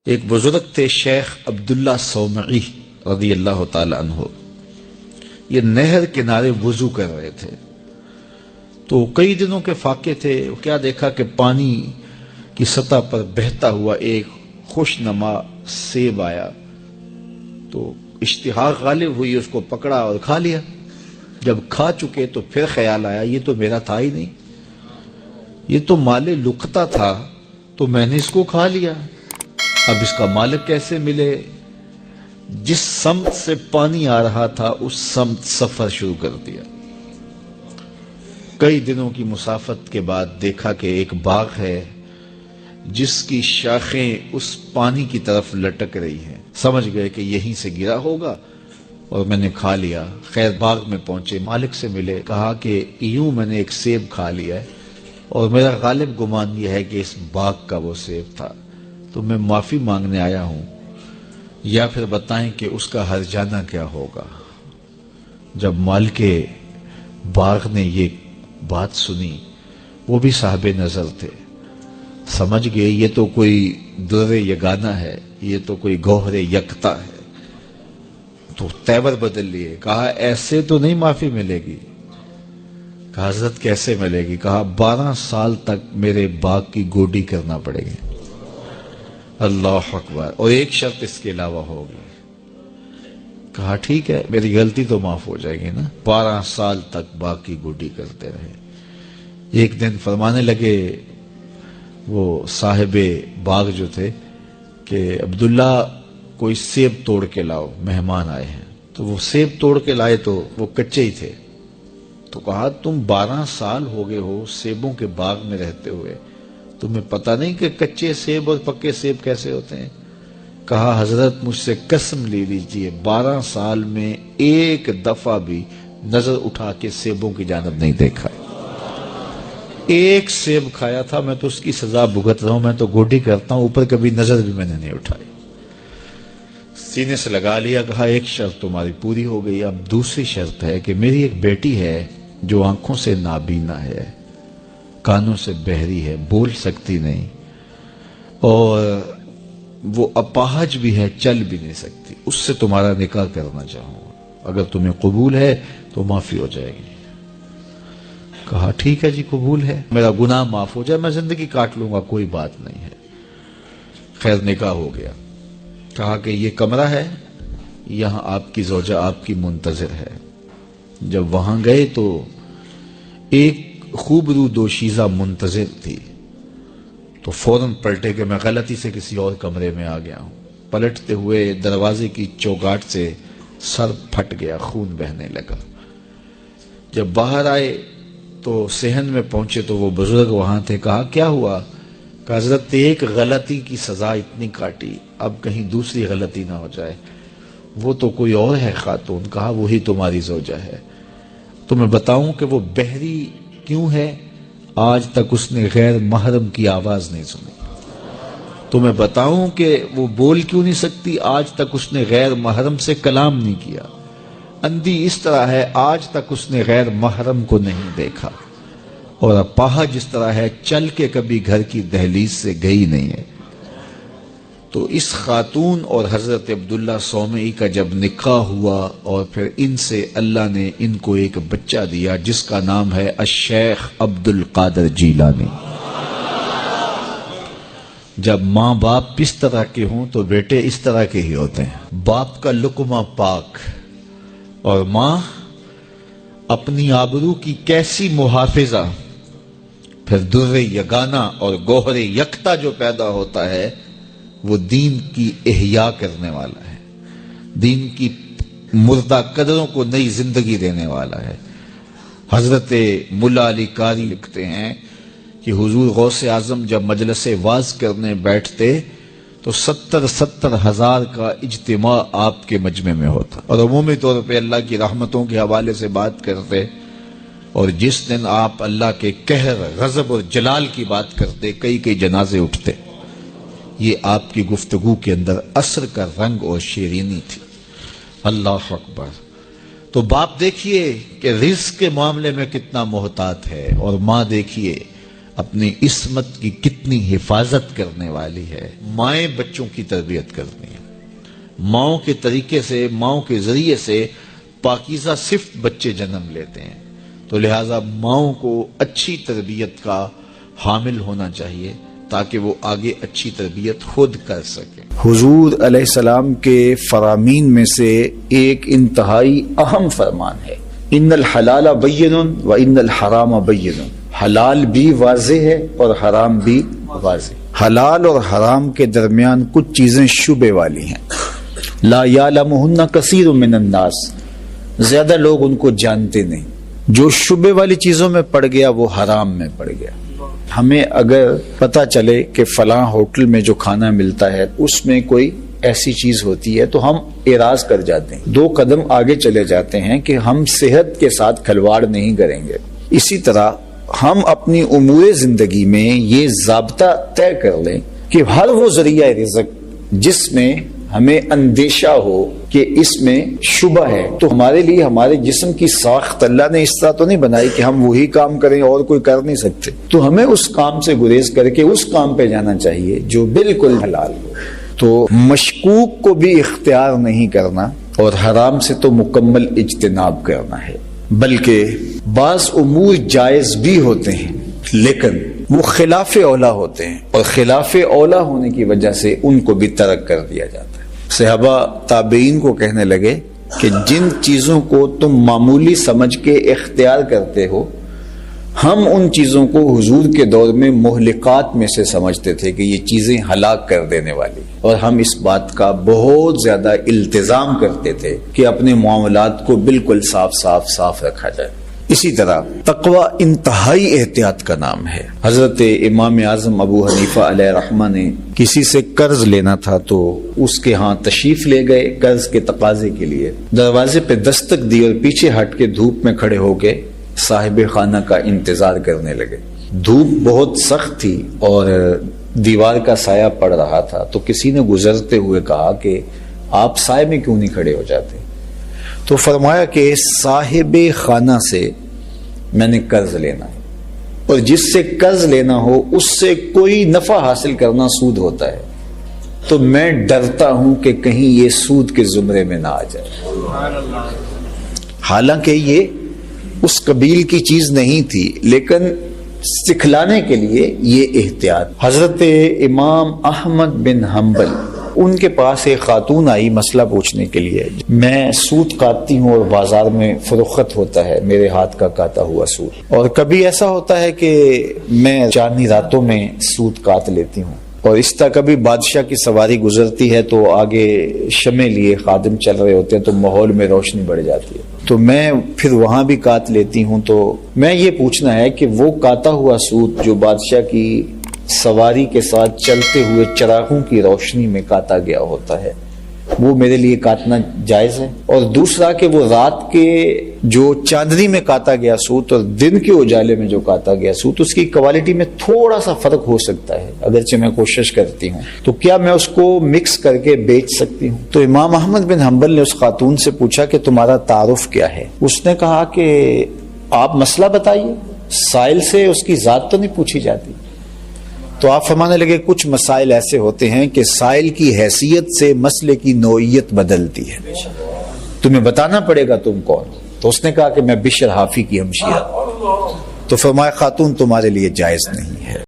ایک بزرگ تھے شیخ عبداللہ صومعی رضی اللہ تعالی عنہ. یہ نہر کنارے وضو کر رہے تھے تو کئی دنوں کے فاقے تھے. کیا دیکھا کہ پانی کی سطح پر بہتا ہوا ایک خوش نما سیب آیا تو اشتہاق غالب ہوئی، اس کو پکڑا اور کھا لیا. جب کھا چکے تو پھر خیال آیا یہ تو میرا تھا ہی نہیں، یہ تو مال لقطہ تھا تو میں نے اس کو کھا لیا. اب اس کا مالک کیسے ملے؟ جس سمت سے پانی آ رہا تھا اس سمت سفر شروع کر دیا. کئی دنوں کی مسافت کے بعد دیکھا کہ ایک باغ ہے جس کی شاخیں اس پانی کی طرف لٹک رہی ہیں. سمجھ گئے کہ یہیں سے گرا ہوگا اور میں نے کھا لیا. خیر باغ میں پہنچے، مالک سے ملے، کہا کہ یوں میں نے ایک سیب کھا لیا ہے اور میرا غالب گمان یہ ہے کہ اس باغ کا وہ سیب تھا، تو میں معافی مانگنے آیا ہوں، یا پھر بتائیں کہ اس کا ہرجانہ کیا ہوگا. جب مالک باغ نے یہ بات سنی، وہ بھی صاحب نظر تھے، سمجھ گئے یہ تو کوئی در یگانہ ہے، یہ تو کوئی گوہر یکتا ہے. تو تیور بدل لیے، کہا ایسے تو نہیں معافی ملے گی. کہا حضرت کیسے ملے گی؟ کہا 12 سال تک میرے باغ کی گوڈی کرنا پڑے گی. اللہ اکبر. اور ایک شرط اس کے علاوہ ہوگی. کہا ٹھیک ہے، میری غلطی تو معاف ہو جائے گی نا. 12 سال تک باغ کی گوڈی کرتے رہے. ایک دن فرمانے لگے وہ صاحب باغ جو تھے کہ عبداللہ کوئی سیب توڑ کے لاؤ، مہمان آئے ہیں. تو وہ سیب توڑ کے لائے تو وہ کچے ہی تھے. تو کہا تم 12 سال ہو گئے ہو سیبوں کے باغ میں رہتے ہوئے، تمہیں پتہ نہیں کہ کچے سیب اور پکے سیب کیسے ہوتے ہیں؟ کہا حضرت مجھ سے قسم لے لیجئے 12 سال میں ایک دفعہ بھی نظر اٹھا کے سیبوں کی جانب نہیں دیکھا. ایک سیب کھایا تھا، میں تو اس کی سزا بھگت رہا ہوں، میں تو گوڈی کرتا ہوں، اوپر کبھی نظر بھی میں نے نہیں اٹھائی. سینے سے لگا لیا. کہا ایک شرط تمہاری پوری ہو گئی، اب دوسری شرط ہے کہ میری ایک بیٹی ہے جو آنکھوں سے نابینا ہے، کانوں سے بہری ہے، بول سکتی نہیں، اور وہ اپاہج بھی ہے، چل بھی نہیں سکتی. اس سے تمہارا نکاح کرنا چاہوں گا، اگر تمہیں قبول ہے تو معافی ہو جائے گی. کہا ٹھیک ہے جی قبول ہے، میرا گناہ معاف ہو جائے، میں زندگی کاٹ لوں گا، کوئی بات نہیں ہے. خیر نکاح ہو گیا. کہا کہ یہ کمرہ ہے، یہاں آپ کی زوجہ آپ کی منتظر ہے. جب وہاں گئے تو ایک خوبرو دوشیزہ منتظر تھی. تو فوراً پلٹے کہ میں غلطی سے کسی اور کمرے میں آ گیا ہوں. پلٹتے ہوئے دروازے کی چوگاٹ سے سر پھٹ گیا، خون بہنے لگا. جب باہر آئے تو صحن میں پہنچے تو وہ بزرگ وہاں تھے. کہا کیا ہوا؟ کہ حضرت ایک غلطی کی سزا اتنی کاٹی، اب کہیں دوسری غلطی نہ ہو جائے. وہ تو کوئی اور ہے خاتون. کہا وہی تمہاری زوجہ ہے. تو میں بتاؤں کہ وہ بہری کیوں ہے؟ آج تک اس نے غیر محرم کی آواز نہیں سنی. تو میں بتاؤں کہ وہ بول کیوں نہیں سکتی؟ آج تک اس نے غیر محرم سے کلام نہیں کیا. اندھی اس طرح ہے، آج تک اس نے غیر محرم کو نہیں دیکھا. اور اپاہج جس طرح ہے، چل کے کبھی گھر کی دہلیز سے گئی نہیں ہے. تو اس خاتون اور حضرت عبداللہ صومعی کا جب نکاح ہوا اور پھر ان سے اللہ نے ان کو ایک بچہ دیا جس کا نام ہے الشیخ عبد القادر جیلانی. جب ماں باپ اس طرح کے ہوں تو بیٹے اس طرح کے ہی ہوتے ہیں. باپ کا لقمہ پاک اور ماں اپنی آبرو کی کیسی محافظہ. پھر در یگانہ اور گوہر یکتا جو پیدا ہوتا ہے وہ دین کی احیاء کرنے والا ہے، دین کی مردہ قدروں کو نئی زندگی دینے والا ہے. حضرت ملا علی قاری لکھتے ہیں کہ حضور غوث اعظم جب مجلس واعظ کرنے بیٹھتے تو 70 ہزار کا اجتماع آپ کے مجمع میں ہوتا، اور عمومی طور پہ اللہ کی رحمتوں کے حوالے سے بات کرتے. اور جس دن آپ اللہ کے قہر، غضب اور جلال کی بات کرتے کئی جنازے اٹھتے. یہ آپ کی گفتگو کے اندر عصر کا رنگ اور شیرینی تھی. اللہ اکبر. تو باپ دیکھیے کہ رزق کے معاملے میں کتنا محتاط ہے، اور ماں دیکھیے اپنی عصمت کی کتنی حفاظت کرنے والی ہے۔ مائیں بچوں کی تربیت کرتی ہیں، ماؤں کے طریقے سے، ماؤں کے ذریعے سے پاکیزہ صفت بچے جنم لیتے ہیں، تو لہٰذا ماؤں کو اچھی تربیت کا حامل ہونا چاہیے تاکہ وہ آگے اچھی تربیت خود کر سکے۔ حضور علیہ السلام کے فرامین میں سے ایک انتہائی اہم فرمان ہے، ان الحلال بین و ان الحرام بین۔ حلال بھی واضح ہے اور حرام بھی واضح۔ حلال اور حرام کے درمیان کچھ چیزیں شبہ والی ہیں، لا یعلمہن کثیر من الناس، زیادہ لوگ ان کو جانتے نہیں۔ جو شبہ والی چیزوں میں پڑ گیا وہ حرام میں پڑ گیا۔ ہمیں اگر پتہ چلے کہ فلاں ہوٹل میں جو کھانا ملتا ہے اس میں کوئی ایسی چیز ہوتی ہے تو ہم اعراض کر جاتے ہیں، 2 قدم آگے چلے جاتے ہیں کہ ہم صحت کے ساتھ کھلواڑ نہیں کریں گے۔ اسی طرح ہم اپنی امور زندگی میں یہ ضابطہ طے کر لیں کہ ہر وہ ذریعہ رزق جس میں ہمیں اندیشہ ہو کہ اس میں شبہ ہے، تو ہمارے لیے ہمارے جسم کی ساخت اللہ نے اس طرح تو نہیں بنائی کہ ہم وہی کام کریں اور کوئی کر نہیں سکتے، تو ہمیں اس کام سے گریز کر کے اس کام پہ جانا چاہیے جو بالکل حلال ہو۔ تو مشکوک کو بھی اختیار نہیں کرنا اور حرام سے تو مکمل اجتناب کرنا ہے، بلکہ بعض امور جائز بھی ہوتے ہیں لیکن وہ خلاف اولا ہوتے ہیں، اور خلاف اولا ہونے کی وجہ سے ان کو بھی ترک کر دیا جاتا ہے۔ صحابہ تابعین کو کہنے لگے کہ جن چیزوں کو تم معمولی سمجھ کے اختیار کرتے ہو، ہم ان چیزوں کو حضور کے دور میں مہلکات میں سے سمجھتے تھے کہ یہ چیزیں ہلاک کر دینے والی، اور ہم اس بات کا بہت زیادہ التزام کرتے تھے کہ اپنے معاملات کو بالکل صاف رکھا جائے۔ اسی طرح تقوی انتہائی احتیاط کا نام ہے۔ حضرت امام اعظم ابو حنیفہ علیہ رحمہ نے کسی سے قرض لینا تھا تو اس کے ہاں تشریف لے گئے قرض کے تقاضے کے لیے، دروازے پہ دستک دی اور پیچھے ہٹ کے دھوپ میں کھڑے ہو کے صاحب خانہ کا انتظار کرنے لگے۔ دھوپ بہت سخت تھی اور دیوار کا سایہ پڑ رہا تھا، تو کسی نے گزرتے ہوئے کہا کہ آپ سائے میں کیوں نہیں کھڑے ہو جاتے؟ تو فرمایا کہ صاحب خانہ سے میں نے قرض لینا ہے، اور جس سے قرض لینا ہو اس سے کوئی نفع حاصل کرنا سود ہوتا ہے، تو میں ڈرتا ہوں کہ کہیں یہ سود کے زمرے میں نہ آ جائے۔ حالانکہ یہ اس قبیل کی چیز نہیں تھی، لیکن سکھلانے کے لیے یہ احتیاط۔ حضرت امام احمد بن حنبل، ان کے پاس ایک خاتون آئی مسئلہ پوچھنے کے لیے، میں سود کاٹتی ہوں اور بازار میں فروخت ہوتا ہے میرے ہاتھ کا کاٹا ہوا سود، اور کبھی ایسا ہوتا ہے کہ میں چاندنی راتوں میں سود کاٹ لیتی ہوں، اور اس طرح کبھی بادشاہ کی سواری گزرتی ہے تو آگے شمع لیے خادم چل رہے ہوتے ہیں تو ماحول میں روشنی بڑھ جاتی ہے، تو میں پھر وہاں بھی کاٹ لیتی ہوں۔ تو میں یہ پوچھنا ہے کہ وہ کاٹا ہوا سود جو بادشاہ کی سواری کے ساتھ چلتے ہوئے چراغوں کی روشنی میں کاٹا گیا ہوتا ہے، وہ میرے لیے کاٹنا جائز ہے؟ اور دوسرا کہ وہ رات کے جو چاندنی میں کاٹا گیا سوت اور دن کے اجالے میں جو کاٹا گیا سوت، اس کی کوالٹی میں تھوڑا سا فرق ہو سکتا ہے، اگرچہ میں کوشش کرتی ہوں، تو کیا میں اس کو مکس کر کے بیچ سکتی ہوں؟ تو امام احمد بن حنبل نے اس خاتون سے پوچھا کہ تمہارا تعارف کیا ہے؟ اس نے کہا کہ آپ مسئلہ بتائیے، سائل سے اس کی ذات تو نہیں پوچھی جاتی۔ تو آپ فرمانے لگے کچھ مسائل ایسے ہوتے ہیں کہ سائل کی حیثیت سے مسئلے کی نوعیت بدلتی ہے، تمہیں بتانا پڑے گا تم کون۔ تو اس نے کہا کہ میں بشر حافی کی ہمشیرہ۔ تو فرمایا خاتون تمہارے لیے جائز نہیں ہے۔